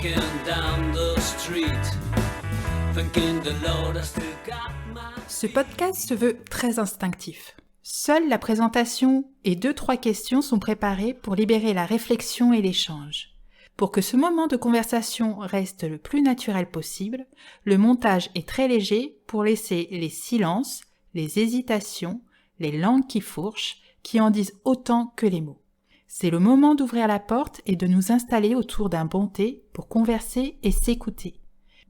walking down the street, thinking the Lord has still got my... Ce podcast se veut très instinctif. Seule la présentation et 2-3 questions sont préparées pour libérer la réflexion et l'échange. Pour que ce moment de conversation reste le plus naturel possible, le montage est très léger pour laisser les silences, les hésitations, les langues qui fourchent, qui en disent autant que les mots. C'est le moment d'ouvrir la porte et de nous installer autour d'un bon thé pour converser et s'écouter.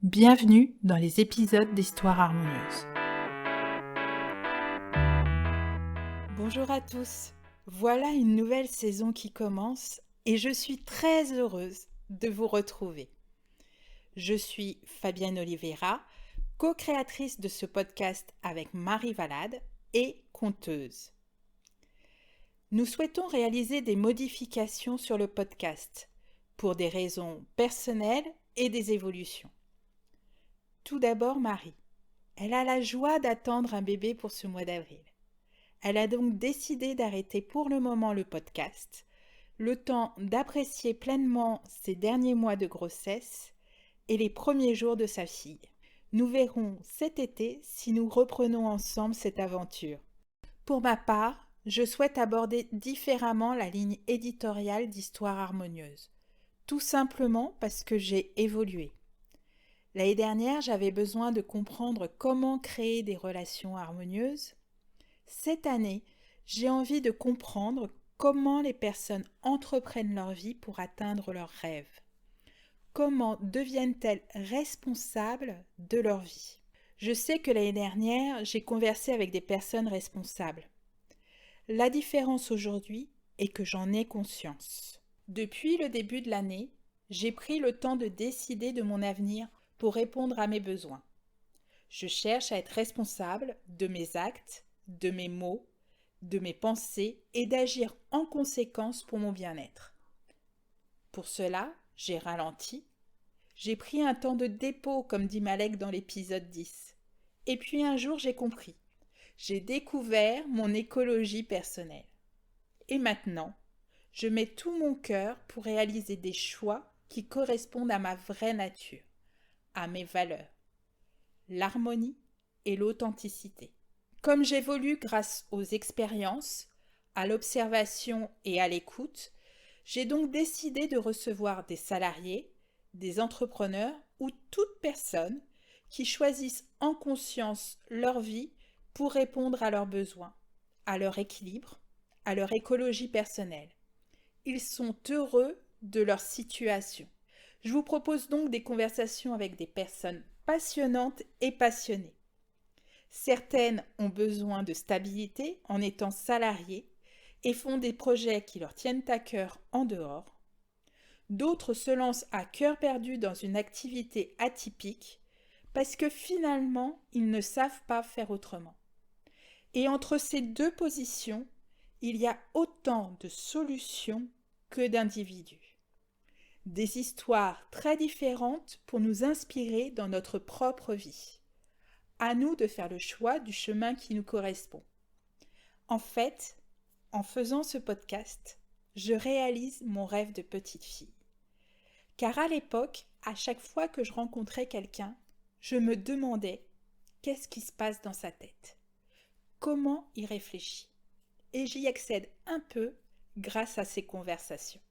Bienvenue dans les épisodes d'Histoire harmonieuse. Bonjour à tous, voilà une nouvelle saison qui commence et je suis très heureuse de vous retrouver. Je suis Fabienne Oliveira, co-créatrice de ce podcast avec Marie Valade et conteuse. Nous souhaitons réaliser des modifications sur le podcast pour des raisons personnelles et des évolutions. Tout d'abord, Marie. Elle a la joie d'attendre un bébé pour ce mois d'avril. Elle a donc décidé d'arrêter pour le moment le podcast, le temps d'apprécier pleinement ses derniers mois de grossesse et les premiers jours de sa fille. Nous verrons cet été si nous reprenons ensemble cette aventure. Pour ma part, je souhaite aborder différemment la ligne éditoriale d'Histoire harmonieuse, tout simplement parce que j'ai évolué. L'année dernière, j'avais besoin de comprendre comment créer des relations harmonieuses. Cette année, j'ai envie de comprendre comment les personnes entreprennent leur vie pour atteindre leurs rêves. Comment deviennent-elles responsables de leur vie? Je sais que l'année dernière, j'ai conversé avec des personnes responsables. La différence aujourd'hui est que j'en ai conscience. Depuis le début de l'année, j'ai pris le temps de décider de mon avenir pour répondre à mes besoins. Je cherche à être responsable de mes actes, de mes mots, de mes pensées et d'agir en conséquence pour mon bien-être. Pour cela, j'ai ralenti. J'ai pris un temps de dépôt, comme dit Malek dans l'épisode 10. Et puis un jour, j'ai compris. J'ai découvert mon écologie personnelle. Et maintenant, je mets tout mon cœur pour réaliser des choix qui correspondent à ma vraie nature, à mes valeurs, l'harmonie et l'authenticité. Comme j'évolue grâce aux expériences, à l'observation et à l'écoute, j'ai donc décidé de recevoir des salariés, des entrepreneurs ou toute personne qui choisissent en conscience leur vie pour répondre à leurs besoins, à leur équilibre, à leur écologie personnelle. Ils sont heureux de leur situation. Je vous propose donc des conversations avec des personnes passionnantes et passionnées. Certaines ont besoin de stabilité en étant salariées et font des projets qui leur tiennent à cœur en dehors. D'autres se lancent à cœur perdu dans une activité atypique parce que finalement, ils ne savent pas faire autrement. Et entre ces deux positions, il y a autant de solutions que d'individus. Des histoires très différentes pour nous inspirer dans notre propre vie. À nous de faire le choix du chemin qui nous correspond. En fait, en faisant ce podcast, je réalise mon rêve de petite fille. Car à l'époque, à chaque fois que je rencontrais quelqu'un, je me demandais qu'est-ce qui se passe dans sa tête. Comment il réfléchit. Et j'y accède un peu grâce à ces conversations.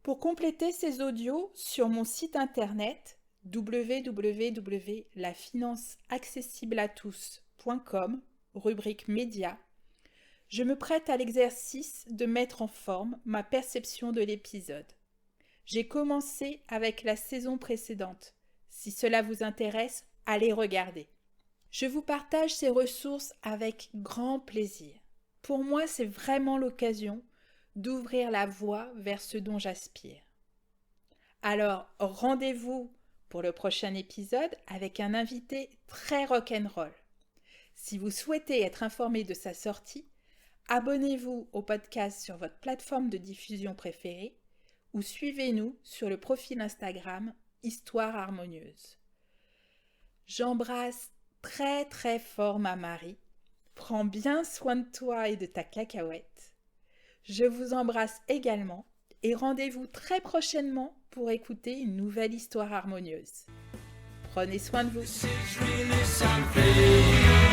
Pour compléter ces audios, sur mon site internet www.lafinanceaccessible-à-tous.com, rubrique médias, je me prête à l'exercice de mettre en forme ma perception de l'épisode. J'ai commencé avec la saison précédente. Si cela vous intéresse, allez regarder. Je vous partage ces ressources avec grand plaisir. Pour moi, c'est vraiment l'occasion d'ouvrir la voie vers ce dont j'aspire. Alors, rendez-vous pour le prochain épisode avec un invité très rock'n'roll. Si vous souhaitez être informé de sa sortie, abonnez-vous au podcast sur votre plateforme de diffusion préférée ou suivez-nous sur le profil Instagram Histoire harmonieuse. J'embrasse très très fort ma Marie. Prends bien soin de toi et de ta cacahuète. Je vous embrasse également et rendez-vous très prochainement pour écouter une nouvelle histoire harmonieuse. Prenez soin de vous. This is really something.